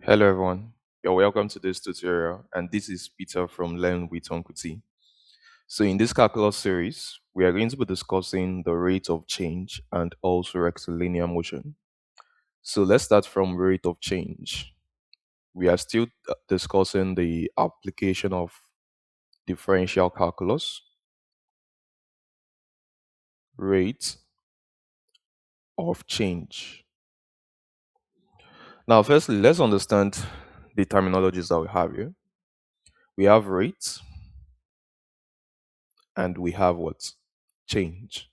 Hello everyone, you're welcome to this tutorial, and this is Peter from Learnwithuncletee. So in this calculus series, we are going to be discussing the rate of change and also rectilinear motion. So let's start from rate of change. We are still discussing the application of differential calculus, rate of change. Now, firstly, let's understand the terminologies that we have here. We have rate and we have what? Change.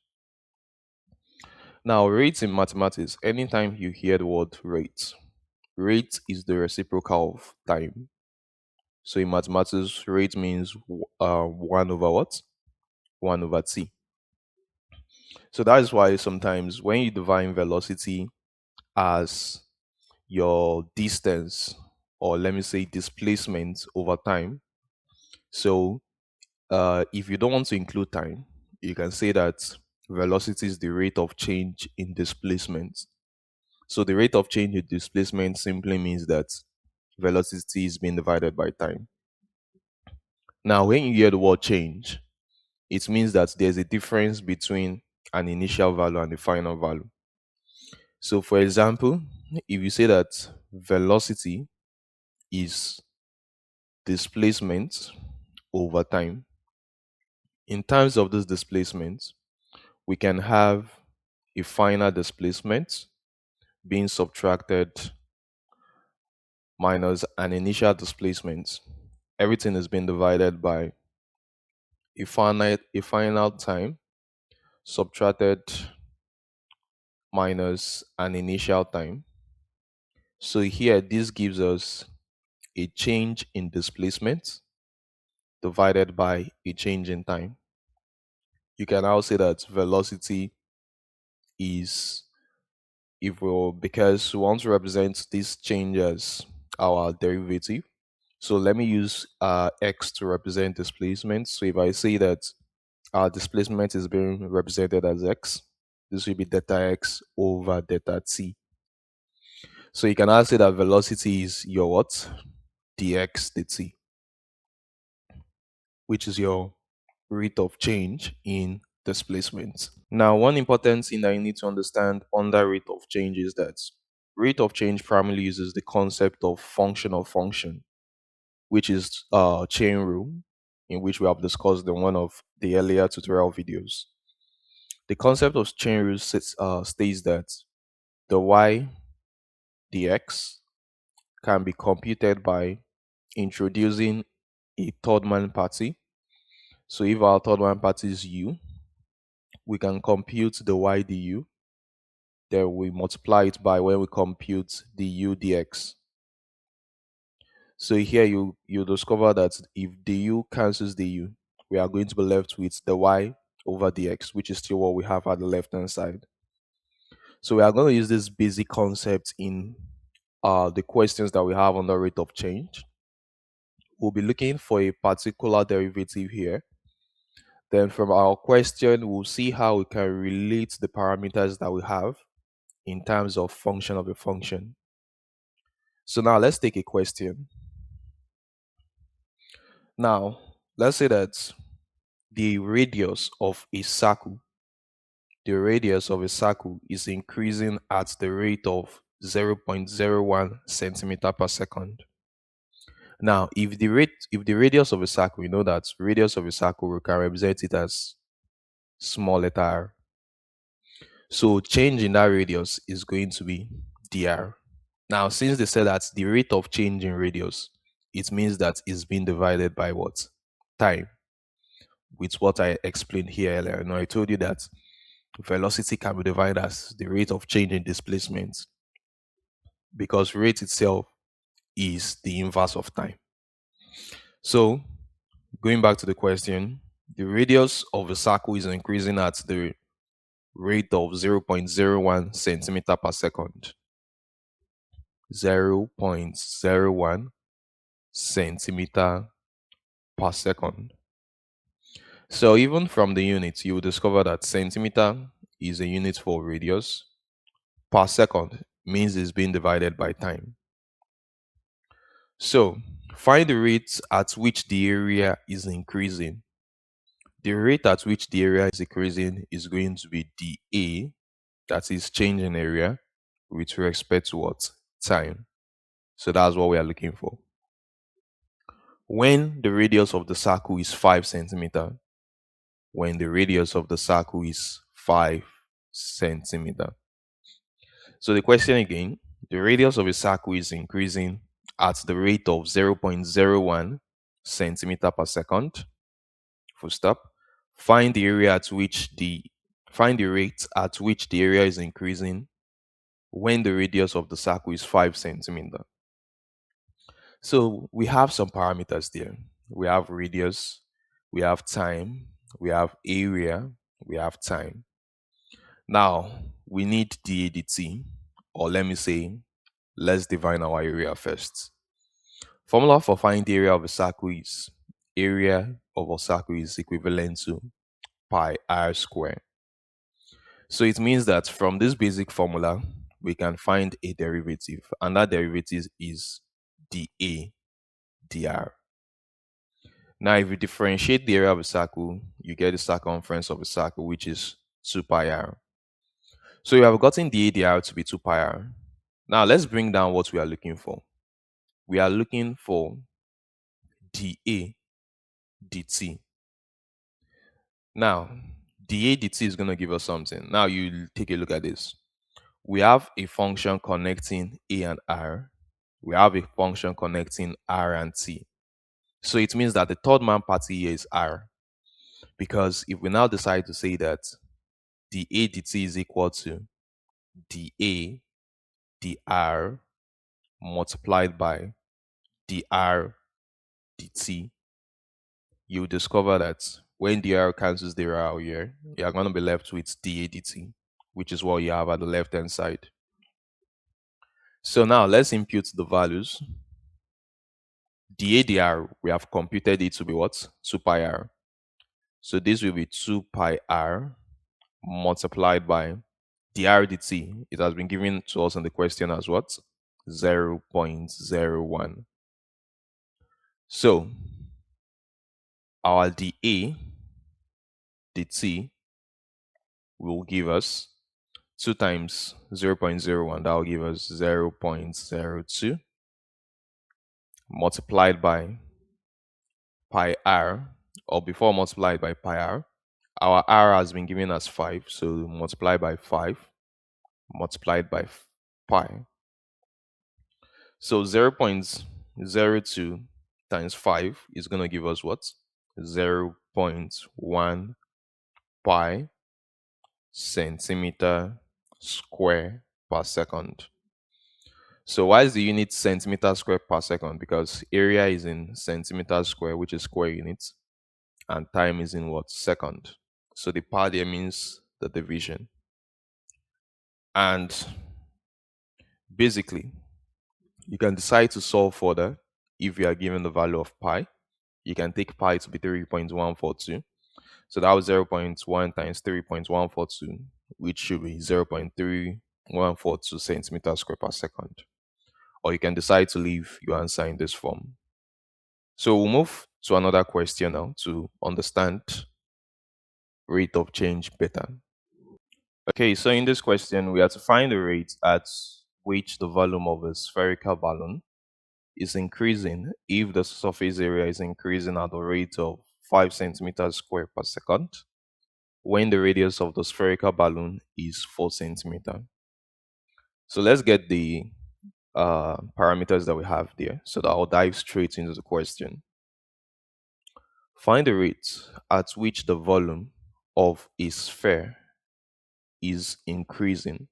Now, rates in mathematics, anytime you hear the word rate is the reciprocal of time. So in mathematics, rate means 1 over what? 1 over t. So that is why sometimes when you define velocity as your distance, or let me say displacement over time, so if you don't want to include time, you can say that velocity is the rate of change in displacement. So the rate of change in displacement simply means that velocity is being divided by time. Now, when you hear the word change, it means that there's a difference between an initial value and the final value. So, for example, if you say that velocity is displacement over time, in terms of this displacement, we can have a final displacement being subtracted minus an initial displacement. Everything is being divided by a final time subtracted minus an initial time. So here, this gives us a change in displacement divided by a change in time. You can now say that velocity is, because we want to represent this change as our derivative. So let me use x to represent displacement. So if I say that our displacement is being represented as x, this will be delta x over delta t. So you can now say that velocity is your what? Dx dt, which is your rate of change in displacement. Now, one important thing that you need to understand under rate of change is that rate of change primarily uses the concept of function of function, which is chain rule, in which we have discussed in one of the earlier tutorial videos. The concept of chain rule states that the y dx can be computed by introducing a third man party. So if our third man party is u, we can compute the y du, then we multiply it by when we compute the u dx. So here you discover that if the u cancels the u, we are going to be left with the y over dx, which is still what we have at the left hand side. So we are going to use this basic concept in the questions that we have on the rate of change. We'll be looking for a particular derivative here. Then from our question, we'll see how we can relate the parameters that we have in terms of function of a function. So now let's take a question. Now, let's say that the radius of a circle is increasing at the rate of 0.01 centimeter per second. Now, if the radius of a circle, we know that radius of a circle, we can represent it as small letter r. So change in that radius is going to be dr. Now, since they said that the rate of change in radius, it means that it's being divided by what? Time. With what I explained here earlier. Now, I told you that velocity can be divided as the rate of change in displacement, because rate itself is the inverse of time. So, going back to the question, the radius of a circle is increasing at the rate of 0.01 centimeter per second. 0.01 centimeter per second. So even from the units, you will discover that centimeter is a unit for radius. Per second means it's being divided by time. So find the rate at which the area is increasing. The rate at which the area is increasing is going to be dA, that is change in area, with respect to what? Time. So that's what we are looking for. When the radius of the circle is 5 centimeter, when the radius of the circle is 5 centimeter. So the question again, the radius of a circle is increasing at the rate of 0.01 centimeter per second. Full stop. Find the area at which the find the rate at which the area is increasing when the radius of the circle is 5 centimeter. So we have some parameters there. We have radius, we have time, we have area, we have time. Now we need the ADT, or let me say, let's define our area first. Formula for find the area of a circle is area of a circle is equivalent to pi r square. So it means that from this basic formula, we can find a derivative, and that derivative is dA dr. Now, if you differentiate the area of a circle, you get the circumference of a circle, which is 2 pi r. So you have gotten dA dr to be 2 pi r. Now, let's bring down what we are looking for. We are looking for dA dt. Now, dA dt is going to give us something. Now, you take a look at this. We have a function connecting a and r. We have a function connecting r and t. So it means that the third man party here is r. Because if we now decide to say that dA dt is equal to dA dr multiplied by dr dt, you discover that when dr cancels the r here, you are going to be left with dA dt, which is what you have at the left hand side. So now let's impute the values. dA dr, we have computed it to be what? 2 pi r. So this will be 2 pi r multiplied by dr dt. It has been given to us in the question as what? 0.01. So our dA dt will give us 2 times 0.01. That will give us 0.02 multiplied by pi r, or before multiplied by pi r, our r has been given as 5, so multiply by 5 multiplied by pi. So 0.02 times 5 is going to give us what? 0.1 pi centimeter square per second. So why is the unit centimeter square per second? Because area is in centimeter square, which is square units, and time is in what? Second. So the power there means the division. And basically, you can decide to solve further if you are given the value of pi. You can take pi to be 3.142. So that was 0.1 times 3.142, which should be 0.3142 centimeters square per second. Or you can decide to leave your answer in this form. So we'll move to another question now to understand rate of change better. Okay, so in this question, we have to find the rate at which the volume of a spherical balloon is increasing if the surface area is increasing at the rate of 5 centimeters square per second when the radius of the spherical balloon is 4 centimeters. So let's get the parameters that we have there so that I'll dive straight into the question. Find the rate at which the volume of a sphere is increasing.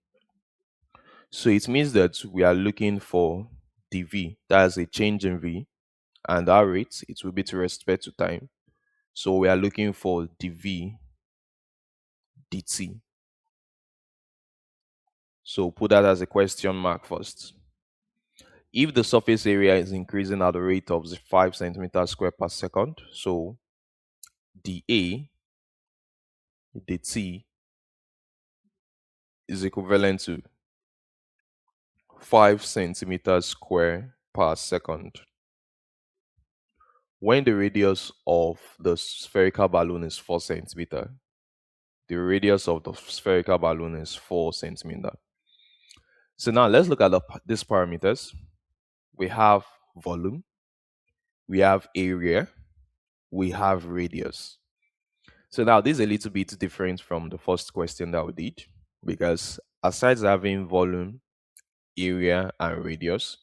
So it means that we are looking for dV, that's a change in V, and our rate, it will be to respect to time. So we are looking for dV dt. So put that as a question mark first. If the surface area is increasing at the rate of 5 centimeters square per second, so dA dt is equivalent to 5 centimeters square per second. When the radius of the spherical balloon is 4 centimeter, the radius of the spherical balloon is 4 centimeter. So now let's look at these parameters. We have volume, we have area, we have radius. So now this is a little bit different from the first question that we did, because aside having volume, area, and radius,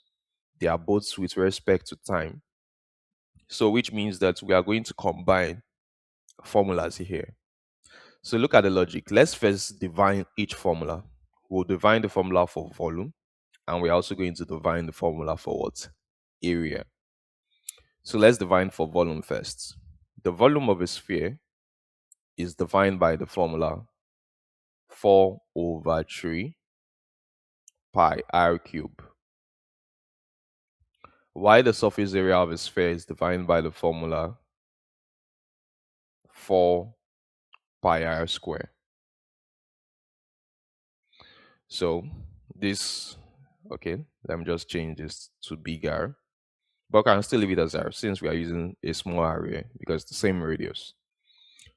they are both with respect to time. So which means that we are going to combine formulas here. So look at the logic. Let's first define each formula. We'll define the formula for volume, and we're also going to define the formula for what? Area. So let's define for volume first. The volume of a sphere is defined by the formula 4 over 3 pi r cube. While the surface area of a sphere is defined by the formula 4 pi r square. So this, okay, let me just change this to big R. But I can still leave it as R since we are using a small area because it's the same radius.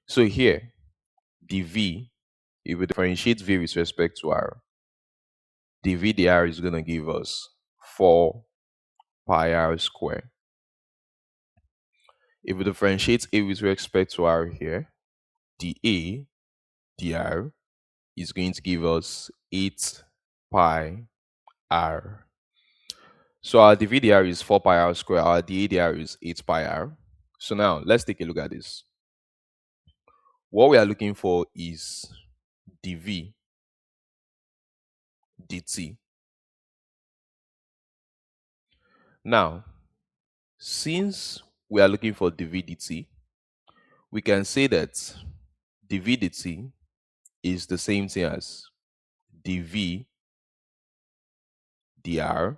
So here, the V, if we differentiate V with respect to R, the V dr is going to give us 4 pi r square. If we differentiate A with respect to R here, the A dr is going to give us 8 pi r. So our dv dr is 4 pi r square, our dA dr is 8 pi r. So now let's take a look at this. What we are looking for is dv dt. Now, since we are looking for dv dt, we can say that dv dt is the same thing as dv dr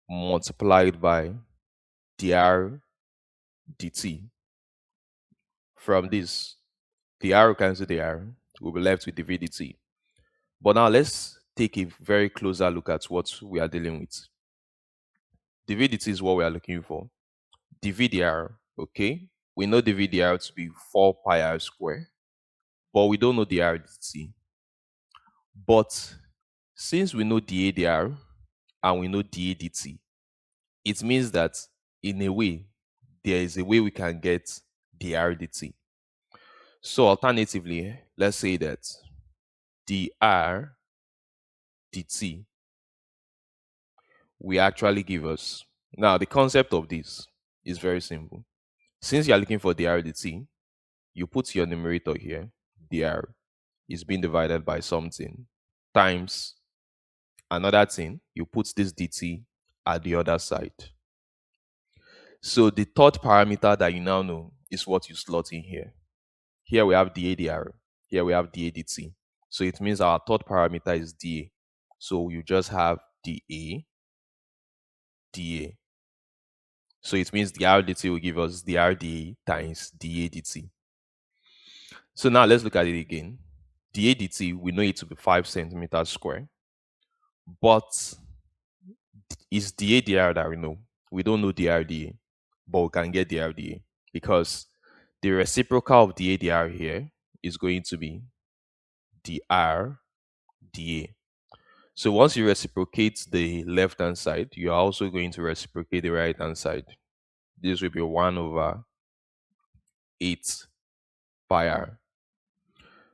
multiplied by dr dt. From this, the r cancel the r, we'll be left with dv dt. But now let's take a very closer look at what we are dealing with. dv dt is what we are looking for. dv dr, okay, we know dv dr to be 4 pi r square, but we don't know dr dt. But since we know dA dr and we know dA dt, it means that in a way, there is a way we can get dr dt. So alternatively, let's say that dr dt will actually give us. Now, the concept of this is very simple. Since you are looking for dr dt, you put your numerator here, dr is being divided by something, times another thing, you put this dt at the other side. So the third parameter that you now know is what you slot in here. Here we have dA dr, here we have dA dt. So it means our third parameter is dA. So you just have dA, dA. So it means dr dt will give us dr dA times dA dt. So now let's look at it again. dA dt, we know it to be 5 centimeters square, but it's dA dr that we know. We don't know dr dA, but we can get dr dA because the reciprocal of dA dr here is going to be dr dA. So once you reciprocate the left hand side, you are also going to reciprocate the right hand side. This will be 1 over 8 pi r.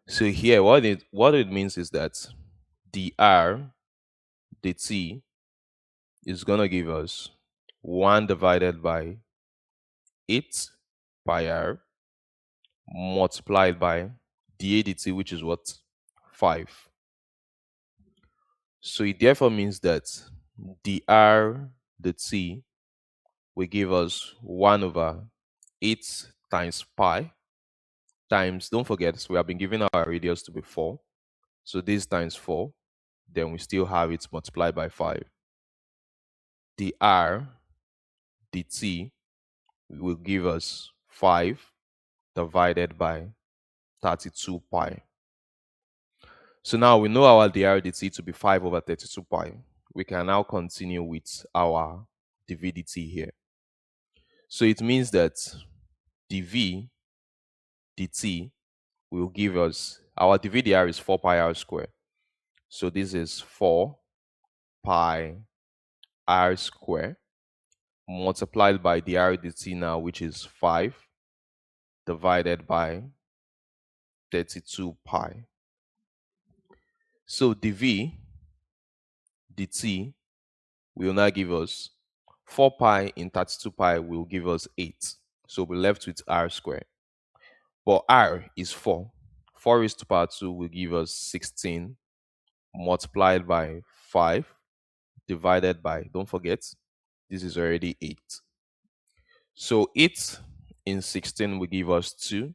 So here, what it means is that dr dt is going to give us 1 divided by 8 pi r multiplied by dA dt, which is what? 5. So it therefore means that dr dt will give us 1 over 8 times pi times, don't forget, so we have been given our radius to be 4. So this times 4, then we still have it multiplied by 5. dr dt will give us 5 divided by 32 pi. So now we know our dr dt to be 5 over 32 pi. We can now continue with our dv dt here. So it means that dv dt will give us, our dv dr is 4 pi r squared. So this is 4 pi r squared multiplied by dr dt now, which is 5 divided by 32 pi. So dv dt will now give us 4 pi in 32 pi will give us 8. So we're left with r squared. But r is 4. 4 raised to power 2 will give us 16 multiplied by 5 divided by, don't forget, this is already 8. So 8 in 16 will give us 2.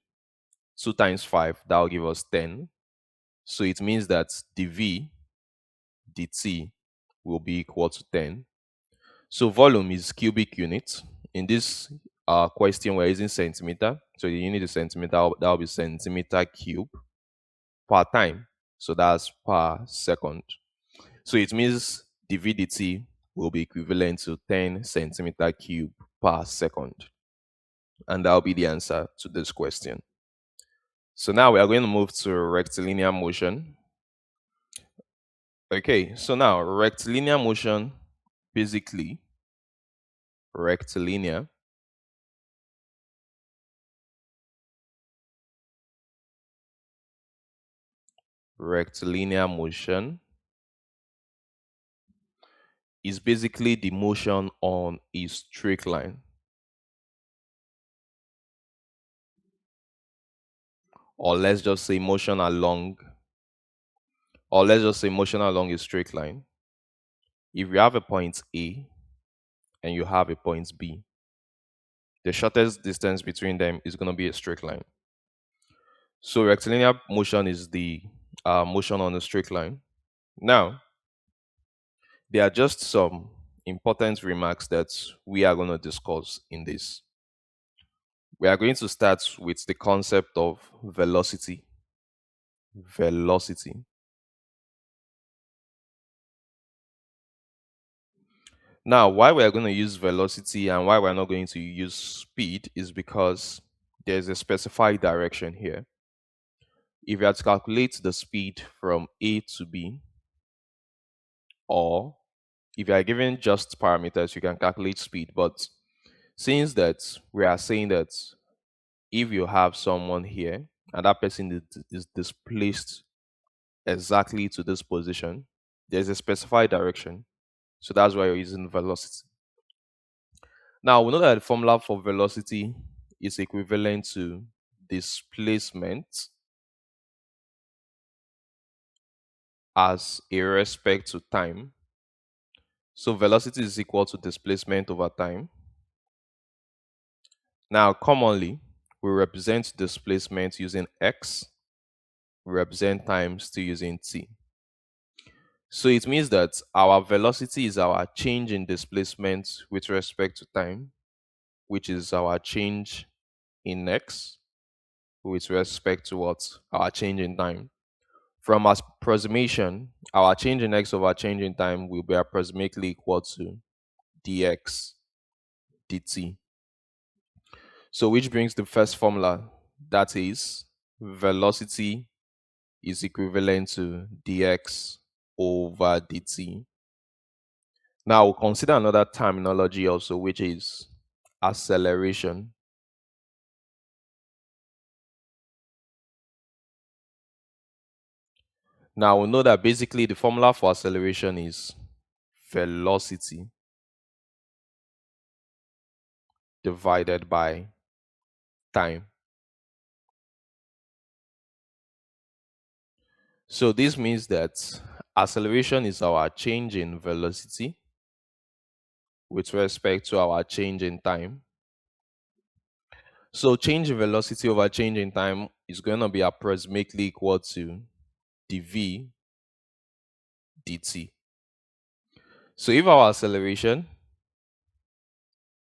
2 times 5, that will give us 10. So it means that dv dt will be equal to 10. So volume is cubic unit. In this question, we're using centimeter. So the unit is centimeter. That will be centimeter cube per time. So that's per second. So it means dv dt will be equivalent to 10 centimeter cube per second. And that will be the answer to this question. So now we are going to move to rectilinear motion. Okay, so now rectilinear motion, basically rectilinear motion is basically the motion on a straight line. Or let's just say motion along a straight line. If you have a point A and you have a point B, the shortest distance between them is going to be a straight line. So rectilinear motion is the motion on a straight line. Now, there are just some important remarks that we are going to discuss in this. We are going to start with the concept of velocity. Now, why we are going to use velocity and why we're not going to use speed is because there's a specified direction here. If you have to calculate the speed from A to B, or if you are given just parameters, you can calculate speed. But since that we are saying that if you have someone here and that person is displaced exactly to this position, there's a specified direction. So that's why you're using velocity. Now, we know that the formula for velocity is equivalent to displacement as a respect to time. So velocity is equal to displacement over time. Now, commonly, we represent displacement using x, we represent time still using t. So it means that our velocity is our change in displacement with respect to time, which is our change in x with respect to what? Our change in time. From approximation, our change in x over change in time will be approximately equal to dx dt. So which brings the first formula, that is velocity is equivalent to dx over dt. Now we'll consider another terminology also, which is acceleration. Now we know that basically the formula for acceleration is velocity divided by time. So this means that acceleration is our change in velocity with respect to our change in time. So change in velocity over change in time is going to be approximately equal to dv dt. So if our acceleration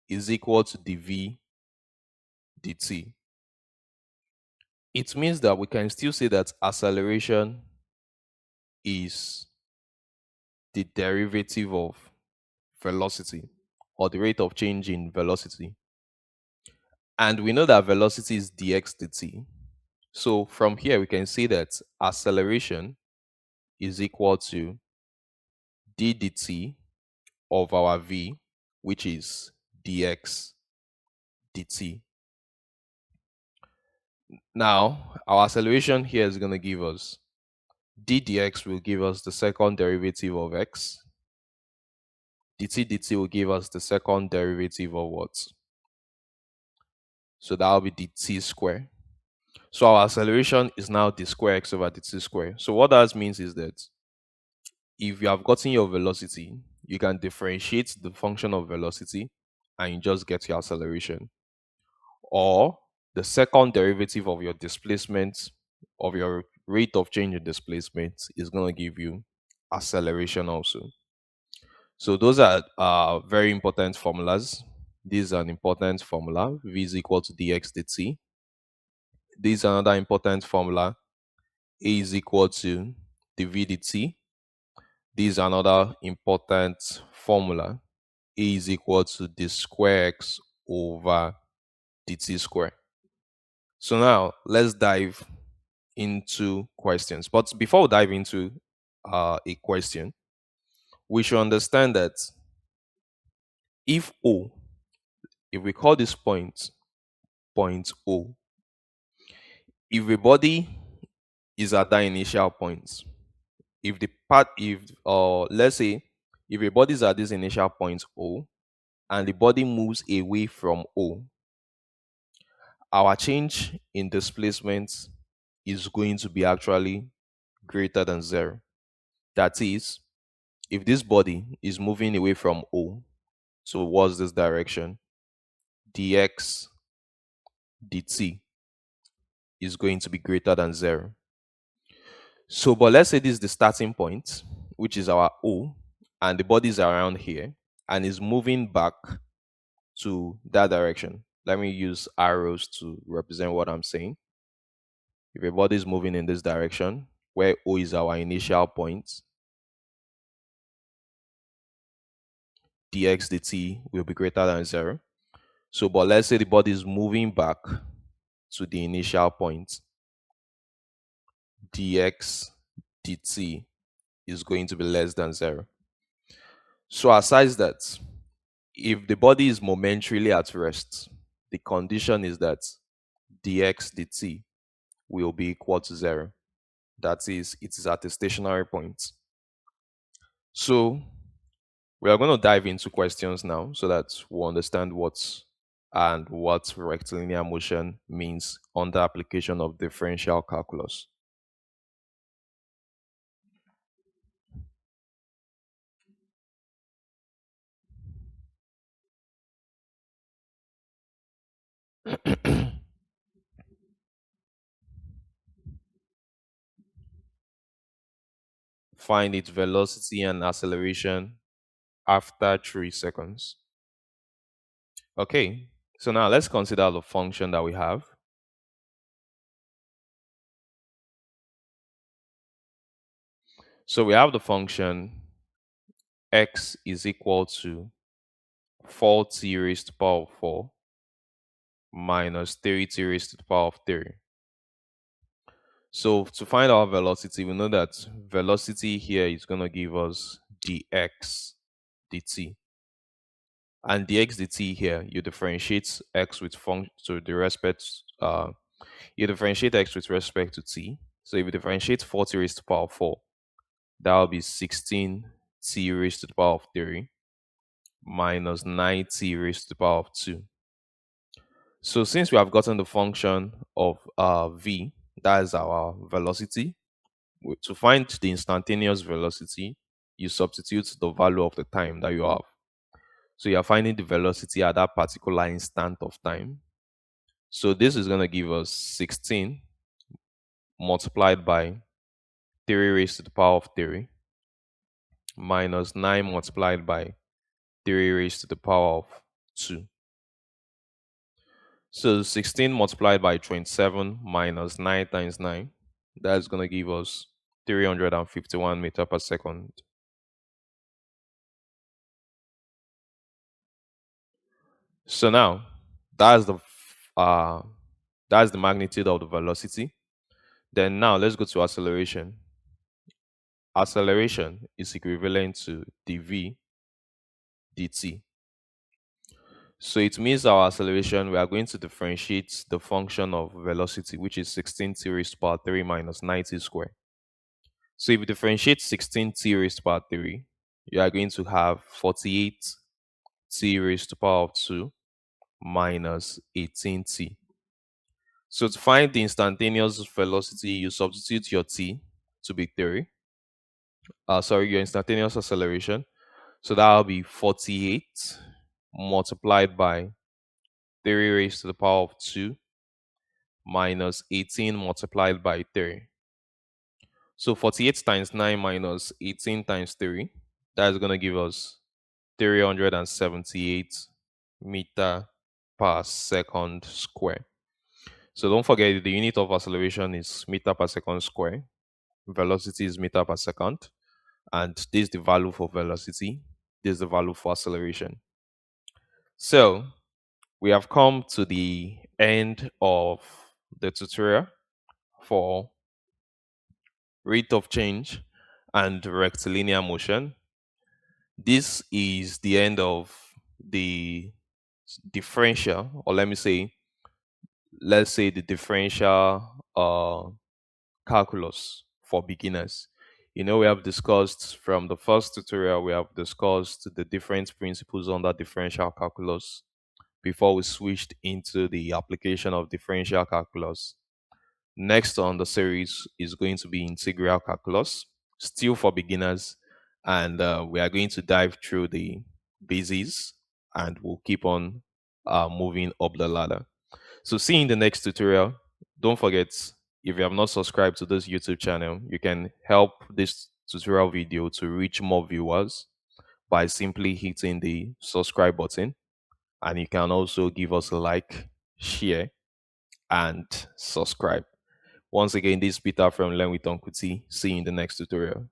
is equal to dv dt, it means that we can still say that acceleration is the derivative of velocity or the rate of change in velocity. And we know that velocity is dx dt. So from here, we can see that acceleration is equal to d dt of our v, which is dx dt. Now, our acceleration here is going to give us d dx will give us the second derivative of x. Dt dt will give us the second derivative of what? So that will be dt square. So our acceleration is now d square x over dt square. So what that means is that if you have gotten your velocity, you can differentiate the function of velocity and you just get your acceleration. Or the second derivative of your displacement, of your rate of change in displacement, is going to give you acceleration also. So those are very important formulas. This is an important formula. V is equal to dx dt. This is another important formula. A is equal to dv dt. This is another important formula. A is equal to d square x over dt square. So now let's dive into questions. But before we dive into a question, we should understand that if O, if we call this point O, if a body is at that initial point, if the part, if let's say if a body is at this initial point O and the body moves away from O, our change in displacement is going to be actually greater than zero. That is, if this body is moving away from O towards this direction, dx dt is going to be greater than zero. So, but let's say this is the starting point, which is our O, and the body is around here and is moving back to that direction. Let me use arrows to represent what I'm saying. If a body is moving in this direction, where O is our initial point, dx dt will be greater than zero. So, but let's say the body is moving back to the initial point, dx dt is going to be less than zero. So aside that, if the body is momentarily at rest, the condition is that dx dt will be equal to zero. That is, it is at a stationary point. So we are going to dive into questions now so that we'll understand what rectilinear motion means under application of differential calculus. Find its velocity and acceleration after 3 seconds. Okay, so now let's consider the function that we have. So we have the function x is equal to 4t raised to the power of 4 minus 3t raised to the power of 3. So to find our velocity, we know that velocity here is going to give us dx dt. And dx dt here, you differentiate x with you differentiate x with respect to t. So if you differentiate 4t raised to the power of 4, that will be 16t raised to the power of 3 minus 9t raised to the power of 2. So since we have gotten the function of v, that is our velocity, to find the instantaneous velocity, you substitute the value of the time that you have. So you are finding the velocity at that particular instant of time. So this is going to give us 16 multiplied by 3 raised to the power of 3 minus 9 multiplied by 3 raised to the power of 2. So 16 multiplied by 27 minus 9 times 9, that's going to give us 351 meter per second. So now, that's the Uh, that's the magnitude of the velocity. Then now let's go to acceleration. Acceleration is equivalent to dv dt. So it means our acceleration, we are going to differentiate the function of velocity, which is 16t raised to power 3 minus 90 squared. So if you differentiate 16t raised to power 3, you are going to have 48t raised to power of 2 minus 18t. So to find the instantaneous velocity, you substitute your t to be 3. Your instantaneous acceleration. So that will be 48 multiplied by 3 raised to the power of 2 minus 18 multiplied by 3. So 48 times 9 minus 18 times 3, that's going to give us 378 meter per second square. So don't forget the unit of acceleration is meter per second square. Velocity is meter per second. And this is the value for velocity. This is the value for acceleration. So we have come to the end of the tutorial for rate of change and rectilinear motion. This is the end of the differential, or let's say the differential calculus for beginners. We have discussed from the first tutorial, we have discussed the different principles under differential calculus before we switched into the application of differential calculus. Next on the series is going to be integral calculus, still for beginners, and we are going to dive through the bases and we'll keep on moving up the ladder. So see you in the next tutorial. Don't forget, if you have not subscribed to this YouTube channel, you can help this tutorial video to reach more viewers by simply hitting the subscribe button. And you can also give us a like, share, and subscribe. Once again, this is Peter from Learnwithuncletee. See you in the next tutorial.